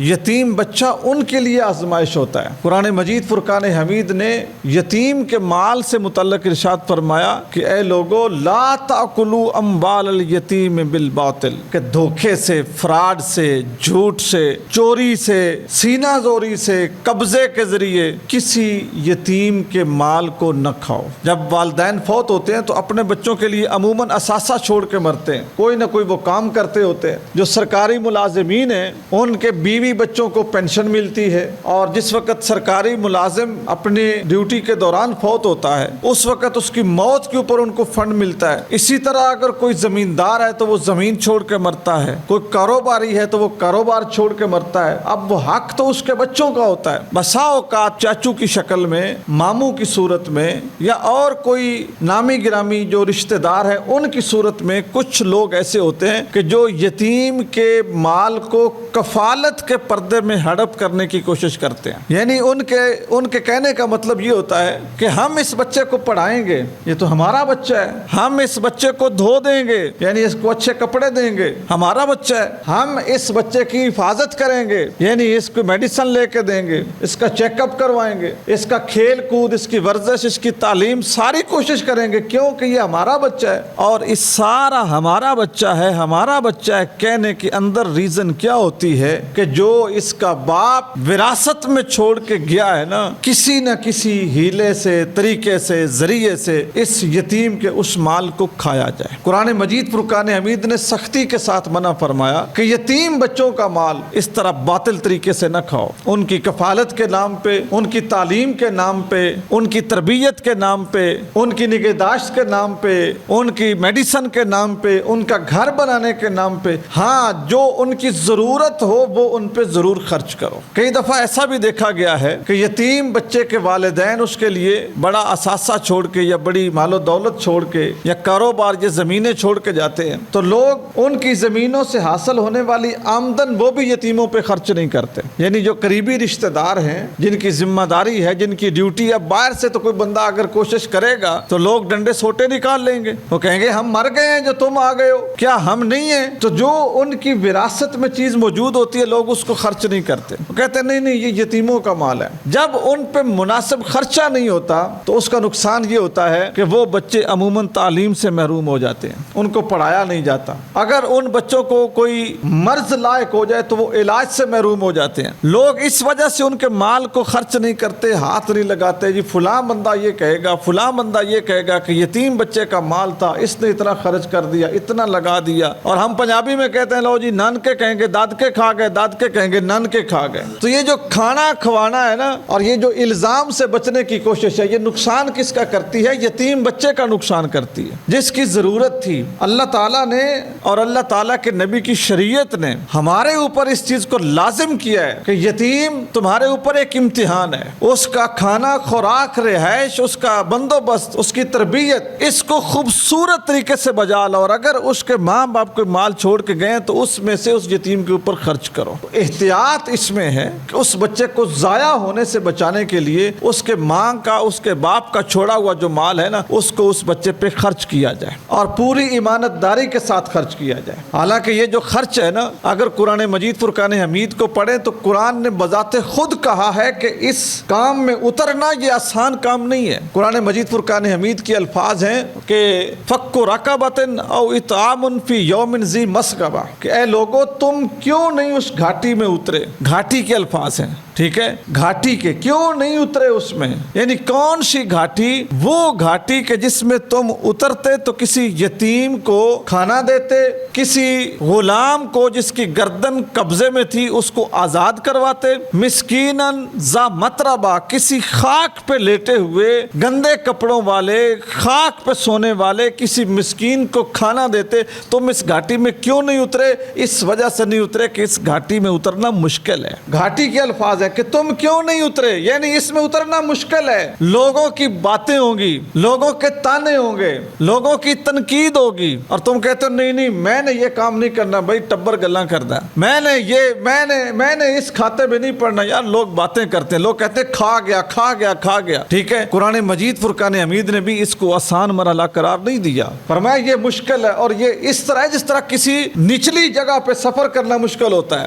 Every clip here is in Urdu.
ہے یتیم بچہ ان کے لیے آزمائش ہوتا ہے۔ قرآن مجید فرقان حمید نے یتیم کے مال سے متعلق ارشاد فرمایا کہ اے لوگو لا تاکلوا اموال الیتیم بالباطل، کہ دھوکے سے، فراڈ سے، جھوٹ سے، چوری سے، سینہ زوری سے، قبضے کے ذریعے کسی یتیم کے مال کو نہ کھاؤ۔ جب والدین فوت ہوتے ہیں تو اپنے بچوں کے لیے عموماً اثاثہ چھوڑ کے مرتے ہیں، کوئی نہ کوئی وہ کام کرتے ہوتے ہیں۔ جو سرکاری ملازمین ہیں ان کے بیوی بچوں کو پینشن ملتی ہے، اور جس وقت سرکاری ملازم اپنی ڈیوٹی کے دوران فوت ہوتا ہے اس وقت اس کی موت کے اوپر ان کو فنڈ ملتا ہے۔ اسی طرح اگر کوئی زمیندار ہے تو وہ زمین چھوڑ کے مرتا ہے، کوئی کاروباری ہے تو وہ کاروبار چھوڑ کے مرتا ہے۔ اب وہ حق تو اس کے بچوں کا ہوتا ہے۔ بسا اوقات چاچو کی شکل میں، ماموں کی صورت میں، یا اور کوئی نامی گرامی جو رشتہ دار ہیں ان کی صورت میں کچھ لوگ ایسے ہوتے ہیں کہ جو یتیم کے مال کو کفالت کے پردے میں ہڑپ کرنے کی کوشش کرتے ہیں۔ یعنی ان کے کہنے کا مطلب یہ ہوتا ہے کہ ہم اس بچے کو پڑھائیں گے، یہ تو ہمارا بچہ ہے، ہم اس بچے کو دھو دیں گے، یعنی اس کو اچھے کپڑے دیں گے، ہمارا بچہ ہے، ہم اس بچے کی حفاظت کریں گے، یعنی اس کو میڈیسن لے کے دیں گے، اس کا چیک اپ کروائیں گے، اس کا کھیل کود، اس کی ورزش، اس کی تعلیم ساری کوشش کریں گے، کیونکہ یہ ہمارا بچہ ہے۔ اور اس سارا ہمارا بچہ ہے، ہمارا بچہ ہے کہنے کے اندر ریزن کیا ہوتی ہے کہ جو اس کا باپ وراثت میں چھوڑ کے گیا ہے نا، کسی نہ کسی ہیلے سے، طریقے سے، ذریعے سے اس یتیم کے اس مال کو کھایا جائے۔ قرآن مجید فرقان حمید نے سختی کے ساتھ منع فرمایا کہ یتیم بچوں کا مال اس طرح باطل طریقے سے نہ کھاؤ۔ ان کی کفالت کے نام پہ، ان کی تعلیم کے نام پہ، ان کی تربیت کے نام پہ، ان کی نگہداشت کے نام پہ، ان کی میڈیسن کے نام پہ، ان کا گھر بنانے کے نام پہ، ہاں جو ان کی ضرورت ہو وہ ان پہ ضرور خرچ کرو۔ کئی دفعہ ایسا بھی دیکھا گیا ہے کہ یتیم بچے کے والدین اس کے لیے بڑا اثاثہ چھوڑ کے یا بڑی مال و دولت چھوڑ کے یا کاروبار یا زمینیں چھوڑ کے جاتے ہیں، تو لوگ ان کی زمینوں سے حاصل ہونے والی آمدن وہ بھی یتیموں پہ خرچ نہیں کرتے۔ یعنی جو قریبی رشتہ دار ہیں، جن کی ذمہ داری ہے، جن کی ڈیوٹی ہے، باہر سے تو کوئی بندہ اگر کوشش کرے گا تو لوگ ڈنڈے سوٹے نکال لیں گے، وہ کہیں گے ہم مر گئے ہیں جو تم آ گئے ہو، کیا ہم نہیں ہیں؟ تو جو ان کی وراثت میں چیز موجود ہوتی ہے لوگ اس کو خرچ نہیں کرتے، وہ کہتے ہیں نہیں یہ یتیموں کا مال ہے۔ جب ان پہ مناسب خرچہ نہیں ہوتا تو اس کا نقصان یہ ہوتا ہے کہ وہ بچے عموماً تعلیم سے محروم ہو جاتے ہیں، ان کو پڑھایا نہیں جاتا۔ اگر ان بچوں کو کوئی مرض لائق ہو جائے تو وہ علاج سے محروم ہو جاتے ہیں۔ لوگ اس وجہ سے ان کے مال کو خرچ نہیں کرتے، ہاتھ نہیں لگاتے، جی فلاں بندہ یہ کہے گا، فلاں بندہ یہ کہے گا کہ یتیم بچے کا مال تھا، اس نے اتنا خرچ کر دیا، اتنا لگا دیا۔ اور ہم پنجابی میں کہتے ہیں لو جی نان کے کہیں گے داد کے کھا گئے، داد کے کہیں گے نان کے کھا گئے۔ تو یہ جو کھانا کھوانا ہے نا، اور یہ جو الزام سے بچنے کی کوشش ہے، یہ نقصان کس کا کرتی ہے؟ یتیم بچے کا نقصان کرتی ہے، جس کی ضرورت تھی۔ اللہ تعالیٰ نے اور اللہ تعالیٰ کے نبی کی شریعت نے ہمارے اوپر اس چیز کو لازم کیا ہے کہ یتیم تمہارے اوپر ایک امتحان ہے، اس کا کھانا، خوراک، رہائش، اس کا بندوبست، اس کی تربیت، اس کو خوبصورت طریقے سے بجا لو، اور اگر اس کے ماں باپ کو مال چھوڑ کے گئے تو اس میں سے اس یتیم کے اوپر خرچ کرو۔ احتیاط اس میں ہے کہ اس بچے کو ضائع ہونے سے بچانے کے لیے اس کے ماں کا، اس کے باپ کا چھوڑا ہوا جو مال ہے نا، اس کو اس بچے پہ خرچ کیا جائے اور پوری ایمانت داری کے ساتھ خرچ کیا جائے۔ حالانکہ یہ جو خرچ ہے نا، اگر قرآن مجید فرقان حمید کو پڑھیں تو قرآن نے بذات خود کہا ہے کہ اس کام میں اترنا یہ آسان کام نہیں ہے۔ قرآن مجید فرقان حمید کے الفاظ ہیں کہ فک رقبۃ او اطعام فی یوم ذی مسغبہ، کہ اے لوگو تم کیوں نہیں اس گھاٹی میں اترے۔ گھاٹی کے الفاظ ہیں، ٹھیک ہے، گھاٹی کے کیوں نہیں اترے اس میں، یعنی کون سی گھاٹی؟ وہ گھاٹی کہ جس میں تم اترتے تو کسی یتیم کو کھانا دیتے، کسی غلام کو جس کی گردن قبضے میں تھی اس کو آزاد کرواتے، مسکیناً ذا متربہ، کسی خاک پہ لیٹے ہوئے گندے کپڑوں والے، خاک پہ سونے والے کسی مسکین کو کھانا دیتے۔ تم اس گھاٹی میں کیوں نہیں اترے؟ اس وجہ سے نہیں اترے کہ اس گھاٹی میں اترنا مشکل ہے۔ گھاٹی کے الفاظ ہے کہ تم کیوں نہیں اترے، یعنی اس میں اترنا مشکل ہے، لوگوں کی باتیں ہوں گی، لوگوں کے تانے ہوں گے، لوگوں کی تنقید ہوگی، اور تم کہتے ہو نہیں میں نے یہ کام نہیں کرنا، بھائی ٹبر گلاں کردا، میں نے اس کھاتے میں نہیں پڑھنا، یار لوگ باتیں کرتے ہیں، لوگ کہتے ہیں کھا گیا، ٹھیک ہے۔ قرآن مجید فرقان حمید نے بھی اس کو آسان مرحلہ قرار نہیں دیا، فرمایا یہ مشکل ہے، اور یہ اس طرح ہے جس طرح کسی نچلی جگہ پہ سفر کرنا مشکل ہوتا ہے،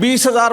20,000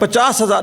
50,000,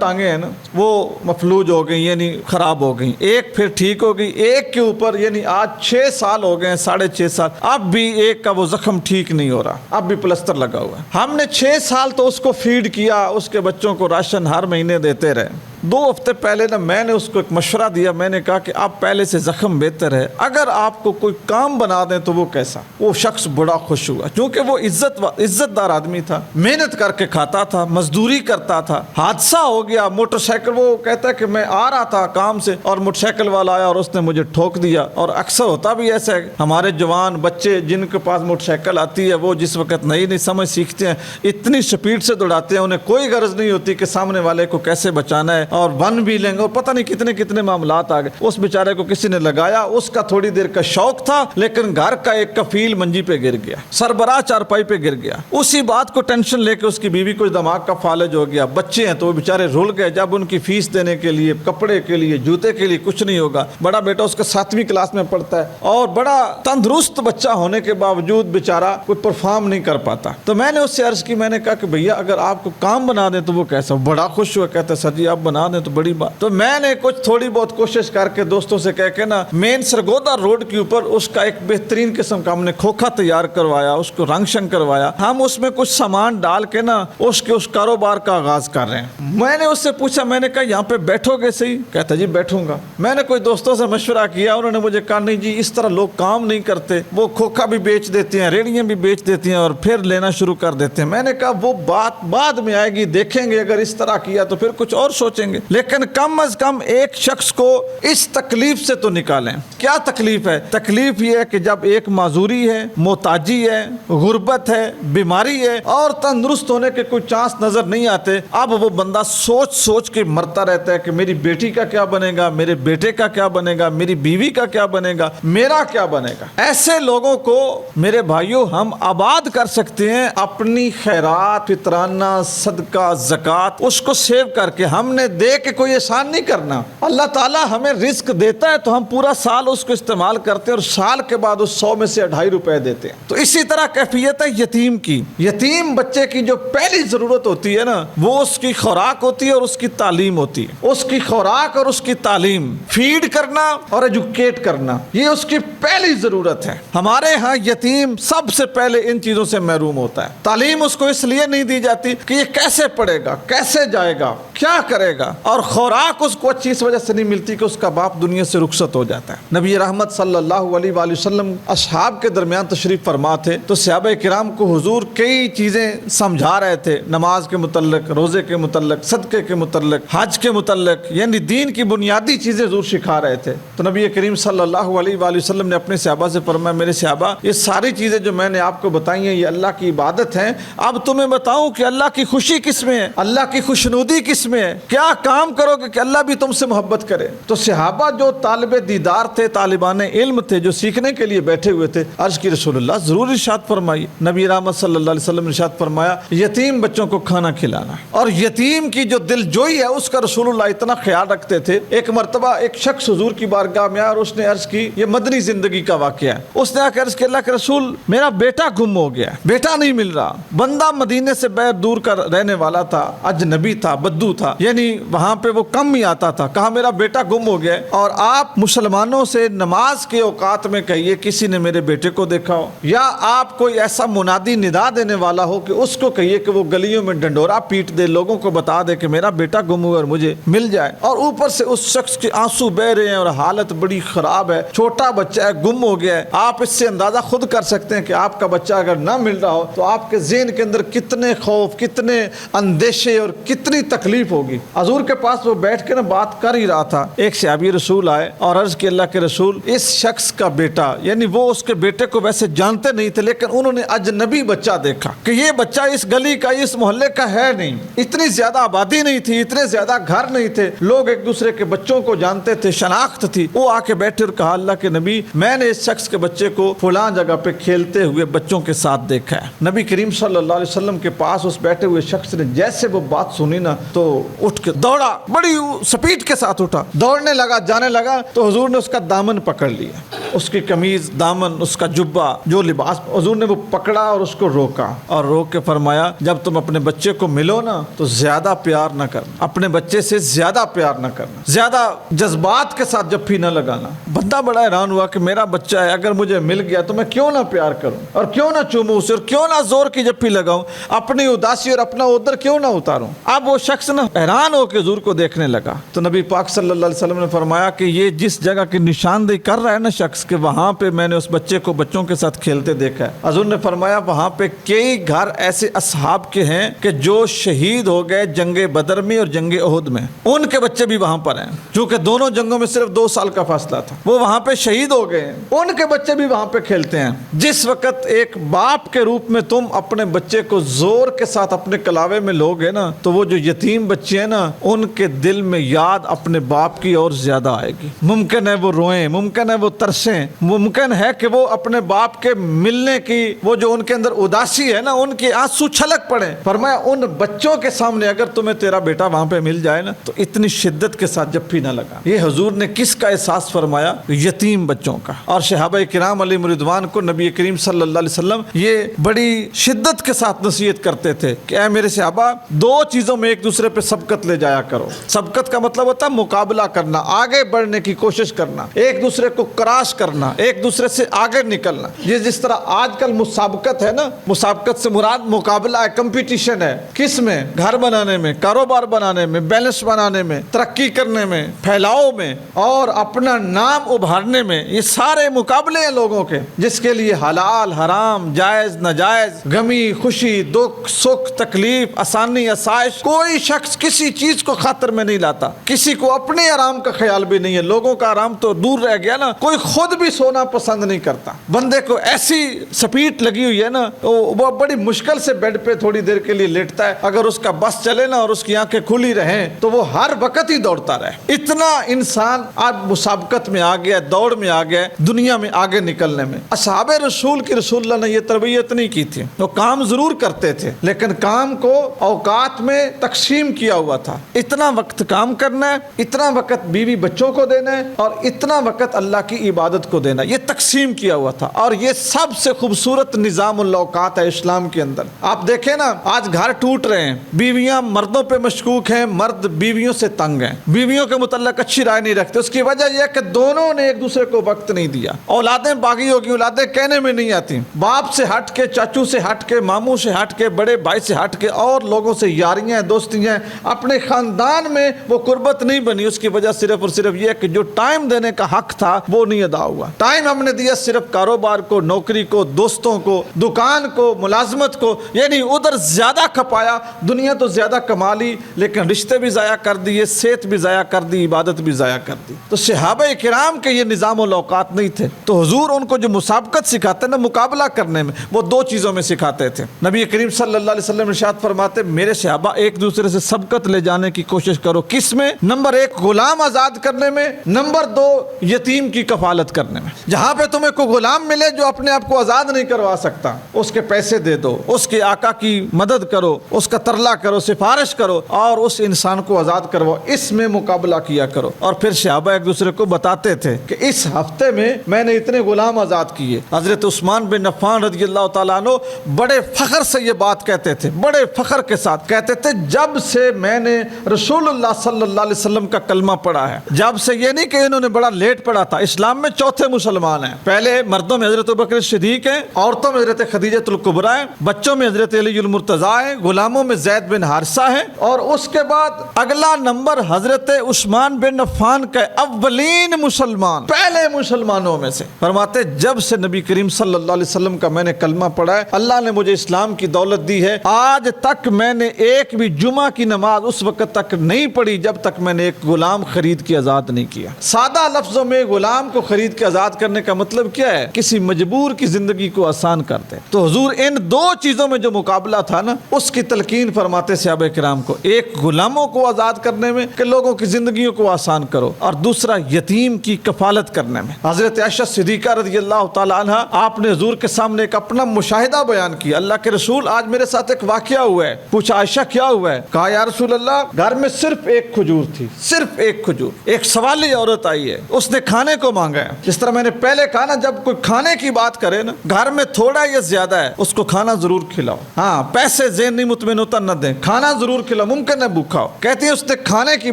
ٹانگیں ہیں نا وہ مفلوج ہو گئی، یعنی خراب ہو گئی، ایک پھر ٹھیک ہو گئی، ایک کے اوپر یعنی آج 6 سال ہو گئے ہیں، 6.5 سال، اب بھی ایک کا وہ زخم ٹھیک نہیں ہو رہا، اب بھی پلسٹر لگا ہوا ہے۔ ہم نے 6 سال تو اس کو فیڈ کیا، اس کے بچوں کو راشن ہر مہینے دیتے رہے۔ 2 ہفتے پہلے نا میں نے اس کو ایک مشورہ دیا، میں نے کہا کہ آپ پہلے سے زخم بہتر ہے، اگر آپ کو کوئی کام بنا دیں تو وہ کیسا؟ وہ شخص بڑا خوش ہوا، کیونکہ وہ عزت دار آدمی تھا، محنت کر کے کھاتا تھا، مزدوری کرتا تھا۔ حادثہ ہو گیا، موٹر سائیکل، وہ کہتا ہے کہ میں آ رہا تھا کام سے اور موٹر سائیکل والا آیا اور اس نے مجھے ٹھوک دیا۔ اور اکثر ہوتا بھی ایسا ہے، ہمارے جوان بچے جن کے پاس موٹر سائیکل آتی ہے وہ جس وقت نئی سمجھ سیکھتے ہیں اتنی سپیڈ سے دوڑاتے ہیں، انہیں کوئی غرض نہیں ہوتی کہ سامنے والے کو کیسے بچانا ہے، اور بن بھی لیں گے، اور پتہ نہیں کتنے معاملات آ گئے۔ اس بیچارے کو کسی نے لگایا، اس کا تھوڑی دیر کا شوق تھا، لیکن گھر کا ایک کفیل منجی پہ گر گیا، سربراہ چارپائی پہ گر گیا۔ اسی بات کو ٹینشن لے کے اس کی بیوی کو دماغ کا فالج ہو گیا، بچے ہیں تو وہ بیچارے رول گئے، جب ان کی فیس دینے کے لیے، کپڑے کے لیے، جوتے کے لیے کچھ نہیں ہوگا۔ بڑا بیٹا اس کا 7ویں کلاس میں پڑھتا ہے اور بڑا تندرست بچہ ہونے کے باوجود بیچارہ کوئی پرفارم نہیں کر پاتا۔ تو میں نے اس سے عرض کی، میں نے کہا کہ بھیا اگر آپ کو کام بنا دیں تو وہ کیسا؟ بڑا خوش ہوا، کہتا ہے سر جی آپ بنا دیں تو بڑی بات۔ تو میں نے کچھ تھوڑی بہت کوشش کر کے دوستوں سے کہہ کے نا مین سرگودا روڈ کے اوپر اس کا ایک بہترین قسم کا ہم نے کھوکھا تیار کروایا، اس کو رنگ شنگ کروایا، ہم اس میں کچھ سامان ڈال کے نا اس کاروبار کا آغاز کر رہے ہیں۔ میں نے اس سے پوچھا، میں نے کہا یہاں پہ بیٹھو گے صحیح؟ کہتا جی بیٹھوں گا۔ میں نے کوئی دوستوں سے مشورہ کیا، انہوں نے مجھے کہا نہیں جی اس طرح لوگ کام نہیں کرتے، وہ کھوکھا بھی بیچ دیتے ہیں، ریڑیاں بھی بیچ دیتی ہیں اور پھر لینا شروع کر دیتے ہیں۔ میں نے کہا وہ بات بعد میں آئے گی، دیکھیں گے، اگر اس طرح کیا تو پھر کچھ اور سوچیں گے، لیکن کم از کم ایک شخص کو اس تکلیف سے تو نکالیں۔ کیا تکلیف ہے؟ تکلیف یہ ہے کہ جب ایک معذوری ہے، محتاجی ہے، غربت ہے، بیماری ہے اور تندرست ہونے کے کوئی چانس نظر نہیں آتے، اب وہ بندہ سوچ کے مرتا رہتا ہے کہ میری بیٹی کا کیا بنے گا، میرے بیٹے کا کیا بنے گا، میری بیوی کا کیا بنے گا، میرا کیا بنے گا۔ ایسے لوگوں کو میرے بھائیوں ہم آباد کر سکتے ہیں اپنی خیرات، فطرانہ، صدقہ، زکوٰۃ، اس کو سیو کر کے۔ ہم نے دے کے کوئی احسان نہیں کرنا، اللہ تعالیٰ ہمیں رزق دیتا ہے تو ہم پورا سال اس کو استعمال کرتے ہیں اور سال کے بعد اس 100 میں سے 2.5 روپے دیتے ہیں۔ تو اسی طرح کیفیت ہے یتیم کی۔ یتیم بچے کی جو پہلی ضرورت ہوتی ہے نا وہ اس کی خوراک ہوتی ہے اور اس کی تعلیم ہوتی ہے۔ اس کی خوراک اور اس کی تعلیم، فیڈ کرنا اور ایجوکیٹ کرنا، یہ اس کی پہلی ضرورت ہے۔ ہمارے ہاں یتیم سب سے پہلے ان چیزوں سے محروم ہوتا ہے۔ تعلیم اس کو اس لیے نہیں دی جاتی کہ یہ کیسے پڑھے گا، کیسے جائے گا، کیا کرے گا، اور خوراک اس کو اچھی اس وجہ سے نہیں ملتی کہ اس کا باپ دنیا سے رخصت ہو جاتا ہے۔ نبی رحمت صلی اللہ علیہ وآلہ وسلم اصحاب کے درمیان تشریف فرما تھے تو صحابہ کرام کو حضور کئی چیزیں سمجھا رہے تھے، نماز کے متعلق، روزے کے متعلق، صدقے کے متعلق، حج کے متعلق، یعنی دین کی بنیادی چیزیں حضور سکھا رہے تھے۔ تو نبی کریم صلی اللہ علیہ وآلہ وسلم نے اپنے صحابہ سے فرمایا، میرے صحابہ یہ ساری چیزیں جو میں نے آپ کو بتائی ہیں یہ اللہ کی عبادت ہیں، اب تمہیں بتاؤں کہ اللہ کی خوشی کس میں ہے، اللہ کی خوشنودی کس میں ہے، کیا کام کرو گے کہ اللہ بھی تم سے محبت کرے۔ تو صحابہ جو طالب دیدار تھے، طالبان علم تھے، جو سیکھنے کے لیے بیٹھے ہوئے تھے، عرض کی رسول اللہ ضرور ارشاد فرمائی۔ نبی رحمت صلی اللہ علیہ وسلم نے ارشاد فرمایا یتیم بچوں کو کھانا کھلانا، اور یتیم کی جو دل جوئی ہے اس کا رسول اللہ اتنا خیال رکھتے تھے۔ ایک مرتبہ ایک شخص حضور کی بارگاہ میں آیا اور اس نے عرض کی، یہ مدنی زندگی کا واقعہ ہے، اس نے آ کے عرض کی اللہ کے رسول میرا بیٹا گم ہو گیا، بیٹا نہیں مل رہا۔ بندہ مدینے سے بہت دور کا رہنے والا تھا، اجنبی تھا، بدو تھا، یعنی وہاں پہ وہ کم ہی آتا تھا۔ کہا میرا بیٹا گم ہو گیا، اور آپ مسلمانوں سے نماز کے اوقات میں کہیے کسی نے میرے بیٹے کو دیکھا ہو، یا آپ کوئی ایسا منادی ندا دینے والا ہو کہ اس کو کہیے کہ وہ گلیوں میں ڈنڈورا پیٹ دے، لوگوں کو بتا دے کہ میرا بیٹا گم ہوا اور مجھے مل جائے۔ اور اوپر سے اس شخص کے آنسو بہ رہے ہیں اور حالت بڑی خراب ہے، چھوٹا بچہ ہے، گم ہو گیا ہے۔ آپ اس سے اندازہ خود کر سکتے ہیں کہ آپ کا بچہ اگر نہ مل رہا ہو تو آپ کے ذہن کے اندر کتنے خوف، کتنے اندیشے اور کتنی تکلیف ہوگی۔ حضور کے پاس وہ بیٹھ کے نا بات کر ہی رہا تھا، ایک صحابی رسول آئے اور عرض کی اللہ کے رسول اس شخص کا بیٹا، یعنی وہ اس کے بیٹے کو ویسے جانتے نہیں تھے لیکن انہوں نے اجنبی بچہ دیکھا کہ یہ بچہ اس گلی کا، اس محلے کا ہے نہیں، اتنی زیادہ آبادی نہیں تھی، اتنے زیادہ گھر نہیں تھے، لوگ ایک دوسرے کے بچوں کو جانتے تھے، شناخت تھی۔ وہ آ کے بیٹھے اور کہا اللہ کے نبی میں نے اس شخص کے بچے کو فلاں جگہ پہ کھیلتے ہوئے بچوں کے ساتھ دیکھا ہے۔ نبی کریم صلی اللہ علیہ وسلم کے پاس اس بیٹھے ہوئے شخص نے جیسے وہ بات سنی نا تو اٹھ کے دوڑا، بڑی سپیڈ کے ساتھ اٹھا، دوڑنے لگا، جانے لگا تو حضور نے اس کا دامن پکڑ لیا۔ اس کی قمیض، دامن، اس کا جبہ، جو لباس حضور نے وہ پکڑا اور اس کو روکا، اور روک کے فرمایا جب تم اپنے بچے کو ملو نا تو زیادہ پیار نہ کرنا، اپنے بچے سے زیادہ پیار نہ کرنا، زیادہ جذبات کے ساتھ جپھی نہ لگانا۔ بندہ بڑا حیران ہوا کہ میرا بچہ ہے، اگر مجھے مل گیا تو میں کیوں نہ پیار کروں اور کیوں نہ چوموں اسے اور کیوں نہ زور کی جپھی لگاؤں، اپنی اداسی اور اپنا ادھر کیوں نہ اتاروں۔ اب وہ شخص نا حیران ہو کے حضور کو دیکھنے لگا تو نبی پاک صلی اللہ علیہ وسلم نے فرمایا کہ یہ جس جگہ کی نشاندہی کر رہا ہے نا شخص کہ وہاں پہ میں نے اس بچے کو بچوں کے ساتھ کھیلتے دیکھا ہے۔ حضور نے فرمایا وہاں پہ کئی گھر ایسے اصحاب کے ہیں کہ جو شہید ہو گئے جنگ بدر میں اور جنگ احد میں، ان کے بچے بھی وہاں پر ہیں، چونکہ دونوں جنگوں میں صرف 2 سال کا فاصلہ تھا، وہ وہاں پہ شہید ہو گئے ہیں، ان کے بچے بھی وہاں پہ کھیلتے ہیں۔ جس وقت ایک باپ کے روپ میں تم اپنے بچے کو زور کے ساتھ اپنے کلاوے میں لوگے نا تو وہ جو یتیم بچے ہیں نا ان کے دل میں یاد اپنے باپ کی اور زیادہ آئے گی، ممکن ہے وہ روئیں، ممکن ہے وہ ترسیں، ممکن ہے کہ وہ اپنے باپ کے ملنے کی وہ جو ان کے اندر اداسی ہے نا ان کی آنسو چھلک پڑے۔ فرمایا ان بچوں کے سامنے اگر تمہیں تیرا بیٹا وہاں پہ مل جائے نا تو اتنی شدت کے ساتھ جپھی نہ لگا۔ یہ حضور نے کس کا احساس فرمایا؟ یتیم بچوں کا۔ اور صحابہ کرام علیہم رضوان کو نبی کریم صلی اللہ علیہ وسلم یہ بڑی شدت کے ساتھ نصیحت کرتے تھے کہ اے میرے صحابہ 2 چیزوں میں ایک دوسرے پہ سبقت لے جایا کرو۔ سبقت کا مطلب ہوتا ہے مقابلہ کرنا، آگے بڑھنے کی کوشش کرنا، ایک دوسرے کو کراس کرنا، ایک دوسرے سے آگے نکلنا۔ یہ جس طرح آج کل مسابقت ہے نا، مسابقت سے مراد مقابلہ ہے، کمپٹیشن ہے، کس میں؟ گھر بنانے میں، کاروبار بنانے میں، بیلنس بنانے میں، ترقی کرنے میں، پھیلاؤ میں اور اپنا نام ابھارنے میں۔ یہ سارے مقابلے ہیں لوگوں کے، جس کے لیے حلال حرام، جائز ناجائز، غمی خوشی، دکھ سکھ، تکلیف آسانی آسائش، کوئی شخص کسی چیز کو خاطر میں نہیں لاتا، کسی کو اپنے آرام کا خیال بھی نہیں ہے۔ لوگوں کا آرام تو دور رہ گیا نا، کوئی خود بھی سونا پسند نہیں کرتا۔ بندے کو ایسی سپیٹ لگی ہوئی ہے نا وہ بڑی مشکل سے بیڈ پہ تھوڑی دیر کے لیے لیٹتا ہے، اگر اس کا بس چلے نا اور اس کی آنکھیں کھلی رہیں تو وہ ہر وقت ہی دوڑتا رہے۔ اتنا انسان آج مسابقت میں آ گیا، دوڑ میں آ گیا، دنیا میں آگے نکلنے میں۔ اصحاب رسول کی رسول اللہ نے یہ تربیت نہیں کی تھی، وہ کام ضرور کرتے تھے لیکن کام کو اوقات میں تقسیم کیا ہوا تھا۔ اتنا وقت کام کرنا ہے، اتنا وقت بیوی بچوں کو دینا ہے اور اتنا وقت اللہ کی عبادت کو دینا ہے، یہ تقسیم کیا ہوا تھا۔ اور یہ سب سے خوبصورت نظام الاوقات ہے اسلام کے اندر۔ آپ دیکھیں نا آج گھر ٹوٹ رہے ہیں، بیویاں مردوں پہ مشکوک ہیں، مرد بیویوں سے تنگ ہیں، بیویوں کے متعلق اچھی رائے نہیں رکھتے۔ اس کی وجہ یہ ہے کہ دونوں نے ایک دوسرے کو وقت نہیں دیا۔ اولادیں باغی ہوگی، اولادیں کہنے میں نہیں آتی، باپ سے ہٹ کے، چاچو سے ہٹ کے، ماموں سے ہٹ کے، بڑے بھائی سے ہٹ کے اور لوگوں سے یاریاں دوستیاں، اپنے خاندان میں وہ قربت نہیں بنی۔ اس کی وجہ صرف اور صرف یہ کہ جو ٹائم دینے کا حق تھا وہ نہیں ادا ہوا۔ ٹائم ہم نے دیا صرف کاروبار کو، نوکری کو، دوستوں کو، دکان کو، ملازمت کو، یعنی ادھر زیادہ کھپایا، دنیا تو زیادہ کما لی لیکن رشتے بھی ضائع کر دیے، صحت بھی ضائع کر دی، عبادت بھی ضائع کر دی۔ تو صحابہ کرام کے یہ نظام الاوقات نہیں تھے، تو حضور ان کو جو مسابقت سکھاتے نا مقابلہ کرنے میں، وہ 2 چیزوں میں سکھاتے تھے۔ نبی کریم صلی اللہ علیہ وسلم ارشاد فرماتے میرے صحابہ ایک دوسرے سے سبقت لے جانے کی کوشش کرو۔ کس میں؟ نمبر 1 غلام آزاد کرنے میں، نمبر 2 یتیم کی کفالت کرنے میں۔ جہاں پہ تمہیں کوئی غلام ملے جو اپنے آپ کو آزاد نہیں کروا سکتا، اس کے پیسے دے دو، اس کے آقا کی مدد کرو، اس کا ترلا کرو، سفارش کرو اور اس انسان کو آزاد کرو، اس میں مقابلہ کیا کرو۔ اور پھر صحابہ ایک دوسرے کو بتاتے تھے کہ اس ہفتے میں نے اتنے غلام آزاد کیے۔ حضرت عثمان بن عفان رضی اللہ تعالیٰ عنہ بڑے فخر سے یہ بات کہتے تھے، بڑے فخر کے ساتھ کہتے تھے جب سے میں نے رسول اللہ صلی اللہ علیہ وسلم کا کلمہ پڑھا ہے، جب سے، یہ نہیں کہ انہوں نے بڑا لیٹ پڑھا تھا، اسلام میں 4تھے مسلمان ہیں۔ پہلے مردوں میں حضرت ابوبکر صدیق ہیں، عورتوں میں حضرت خدیجہ الکبریٰ ہیں، بچوں میں حضرت علی المرتضیٰ ہیں، غلاموں میں زید بن حارثہ ہیں، اور اس کے بعد اگلا نمبر حضرت عثمان بن عفان کا اولین مسلمان، پہلے مسلمانوں میں سے۔ فرماتے جب سے نبی کریم صلی اللہ علیہ وسلم کا میں نے کلمہ پڑھا ہے، اللہ نے مجھے اسلام کی دولت دی ہے، آج تک میں نے ایک بھی جمعہ کی نماز اس وقت تک نہیں پڑھی جب تک میں نے ایک غلام خرید کے آزاد نہیں کیا۔ سادہ لفظوں میں غلام کو خرید کے آزاد کرنے کا مطلب کیا ہے؟ کسی مجبور کی زندگی کو آسان کرتے۔ تو حضور ان 2 چیزوں میں جو مقابلہ تھا نا اس کی تلقین فرماتے صحابہ کرام کو، ایک غلاموں کو آزاد کرنے میں کہ لوگوں کی زندگیوں کو آسان کرو، اور دوسرا یتیم کی کفالت کرنے میں۔ حضرت عائشہ صدیقہ رضی اللہ تعالیٰ عنہ آپ نے حضور کے سامنے ایک اپنا مشاہدہ بیان کیا، اللہ کے رسول آج میرے ساتھ ایک واقعہ ہوا ہے۔ پوچھا عائشہ کیا ہوا ہے؟ کہا یا رسول اللہ گھر میں صرف ایک کھجور تھی، صرف ایک کھجور۔ ایک سوالی عورت آئی ہے، اس نے کھانے کو مانگا ہے، جس طرح میں نے پہلے کہا نا، جب کوئی کھانے کی بات کرے نا، گھر میں تھوڑا یا زیادہ ہے اس کو کھانا ضرور کھلاؤ. ہاں پیسے ذہن نہیں مطمئن ہوتا نہ دیں، کھانا ضرور کھلاؤ، ممکن ہے بھوکا ہو. کہتے ہیں اس نے کھانے کی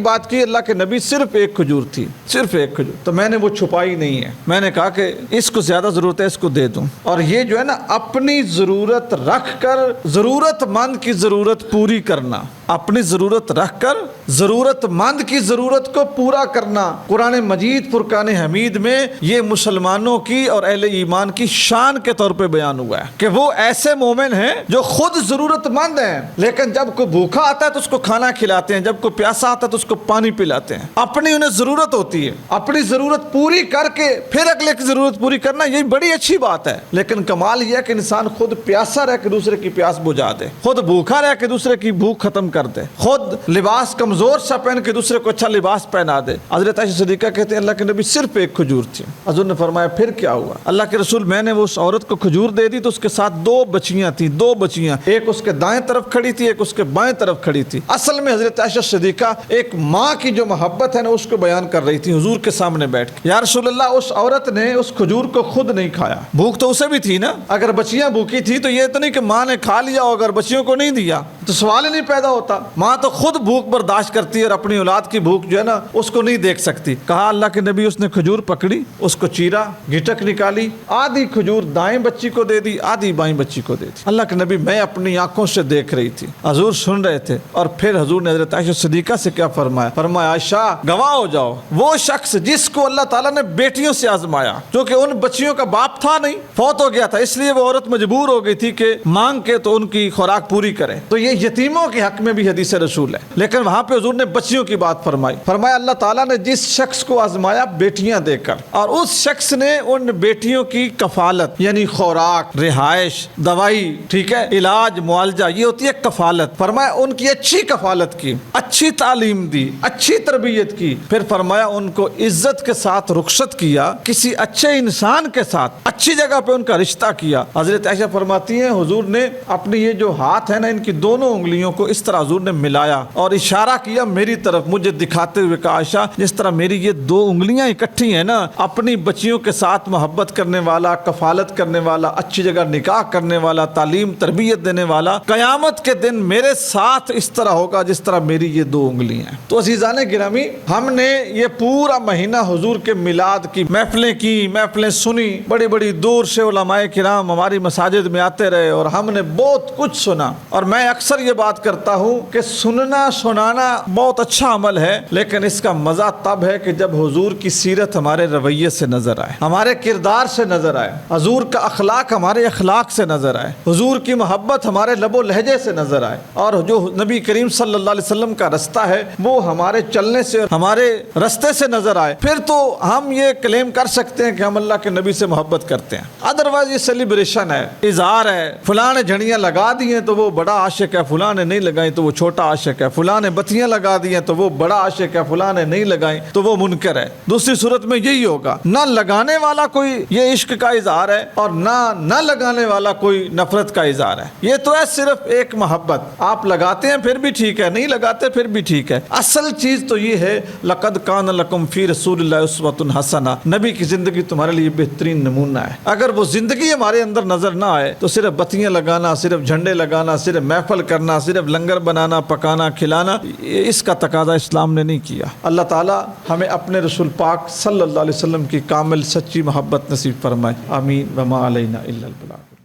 بات کی، اللہ کے نبی صرف ایک کھجور تھی، صرف ایک کھجور، تو میں نے وہ چھپائی نہیں ہے. میں نے کہا کہ اس کو زیادہ ضرورت ہے، اس کو دے دوں. اور یہ جو ہے نا اپنی ضرورت رکھ کر ضرورت مند کی ضرورت پوری کرنا، اپنی ضرورت رکھ کر ضرورت مند کی ضرورت کو پورا کرنا. قرآن مجید فرقان حمید میں یہ مسلمانوں کی اور اہل ایمان کی شان کے طور پہ بیان ہوا ہے کہ وہ ایسے مومن ہیں جو خود ضرورت مند ہیں، لیکن جب کوئی بھوکا آتا ہے تو اس کو کھانا کھلاتے ہیں، جب کوئی پیاسا آتا ہے تو اس کو پانی پلاتے ہیں. اپنی انہیں ضرورت ہوتی ہے، اپنی ضرورت پوری کر کے پھر اگلے کی ضرورت پوری کرنا، یہ بڑی اچھی بات ہے. لیکن کمال یہ ہے کہ انسان خود پیاسا رہ کے دوسرے کی پیاس بجھا دے، خود بھوکا رہ کے دوسرے کی بھوک ختم کر دے، خود لباس کمزور سا پہن کے دوسرے کو اچھا لباس پہنا دے. حضرت عائشہ صدیقہ کہتے ہیں اللہ کے نبی صرف ایک کھجور تھی. حضور نے فرمایا پھر کیا ہوا؟ اللہ کے رسول میں نے وہ اس عورت کو کھجور دے دی تو اس کے ساتھ دو بچیاں تھیں، دو بچیاں، ایک اس کے دائیں طرف کھڑی تھی، ایک اس کے بائیں طرف کھڑی تھی. اصل میں حضرت عائشہ صدیقہ ایک ماں کی جو محبت ہے نا اس کو بیان کر رہی تھی حضور کے سامنے بیٹھ کے. یا رسول اللہ، اس عورت نے اس کھجور کو خود نہیں کھایا، بھوک تو اسے بھی تھی نا. اگر بچیاں بھوکی تھی تو یہ تو نہیں کہ ماں نے کھا لیا، اگر بچیوں کو نہیں دیا تو سوال ہی نہیں پیدا ہوتا. ماں تو خود بھوک برداشت کرتی ہے اور اپنی اولاد کی بھوک جو ہے نا اس کو نہیں دیکھ سکتی. کہا اللہ کے نبی اس نے کھجور پکڑی، اس کو چیرا، گھٹک نکالی، آدھی کھجور دائیں بچی کو دے دی، آدھی بائیں بچی کو دے دی. اللہ کے نبی میں اپنی آنکھوں سے دیکھ رہی تھی، حضور سن رہے تھے. اور پھر حضور نے حضرت عائشہ صدیقہ سے کیا فرمایا؟ فرمایا عائشہ گواہ ہو جاؤ، وہ شخص جس کو اللہ تعالیٰ نے بیٹیوں سے آزمایا، کیونکہ ان بچیوں کا باپ تھا نہیں، فوت ہو گیا تھا، اس لیے وہ عورت مجبور ہو گئی تھی کہ مانگ کے تو ان کی خوراک پوری کرے. تو یہ یتیموں کے حق میں بھی حدیث رسول ہے، لیکن وہاں پہ حضور نے بچیوں کی بات فرمائی. فرمایا اللہ تعالیٰ نے جس شخص کو آزمایا بیٹیاں دے کر، اور اس شخص نے ان بیٹیوں کی کفالت یعنی خوراک، رہائش، دوائی، ٹھیک ہے، علاج، معالجہ، یہ ہوتی ہے کفالت. فرمایا ان کی اچھی کفالت کی، اچھی تعلیم دی، اچھی تربیت کی. پھر فرمایا ان کو عزت کے ساتھ رخصت کیا، کسی اچھے انسان کے ساتھ اچھی جگہ پہ ان کا رشتہ کیا. حضرت عائشہ فرماتی ہیں حضور نے اپنی یہ جو ہاتھ ہے نا ان کی دونوں انگلیوں کو اس طرح حضور نے ملایا اور اشارہ کیا میری طرف، مجھے دکھاتے ہوئے کہا عائشہ جس طرح میری یہ دو انگلیاں اکٹھی ہیں نا، اپنی بچیوں کے ساتھ محبت کرنے والا، کفالت کرنے والا، اچھی جگہ نکاح کرنے والا، تعلیم تربیت دینے والا، قیامت کے دن میرے ساتھ اس طرح ہوگا جس طرح میری یہ دو انگلیاں ہیں. تو عزیزان گرامی، ہم نے یہ پورا مہینہ حضور کے میلاد کی محفلیں سنی، بڑی بڑی دور سے علماء کرام ہماری مساجد میں آتے رہے اور ہم نے بہت کچھ سنا. اور میں اکثر یہ بات کرتا ہوں کہ سننا سنانا بہت اچھا عمل ہے، لیکن اس کا مزہ تب ہے کہ جب حضور کی سیرت ہمارے رویے سے نظر آئے، ہمارے کردار سے نظر آئے، حضور کا اخلاق ہمارے اخلاق سے نظر آئے، حضور کی محبت ہمارے لب و لہجے سے نظر آئے، اور جو نبی کریم صلی اللہ علیہ وسلم کا رستہ ہے وہ ہمارے چلنے سے، ہمارے رستے سے نظر آئے. پھر تو ہم یہ کلیم کر سکتے ہیں کہ ہم اللہ کے نبی سے محبت کرتے ہیں. ادروائز یہ سیلیبریشن ہے، اظہار ہے، فلاں نے جھڑیاں لگا دی ہیں تو وہ بڑا عاشق ہے، فلاں نے نہیں لگائیں تو وہ چھوٹا عاشق ہے، فلاں نے بتیاں لگا دی ہیں تو وہ بڑا عاشق ہے، فلاں نے نہیں لگائیں تو وہ منکر ہے. دوسری صورت میں یہی ہوگا، نہ لگانے والا کوئی یہ عشق کا اظہار ہے اور نہ لگانے والا کوئی نفرت کا اظہار ہے. یہ تو ہے صرف ایک محبت، آپ لگاتے ہیں پھر بھی ٹھیک ہے، نہیں لگاتے پھر بھی ٹھیک ہے. اصل چیز تو یہ ہے لقد کان لکم فی رسول اللہ اسوۃ حسنہ، نبی کی زندگی تمہارے لیے بہترین نمونہ ہے. اگر وہ زندگی ہمارے اندر نظر نہ آئے تو صرف بتیاں لگانا، صرف جھنڈے لگانا، صرف محفل کرنا، صرف لنگر بنانا، پکانا، کھلانا، اس کا تقاضا اسلام نے نہیں کیا. اللہ تعالی ہمیں اپنے رسول پاک صلی اللہ علیہ وسلم کی کامل سچی محبت نصیب فرمائے. آمین. وما علینا الا البلاغ.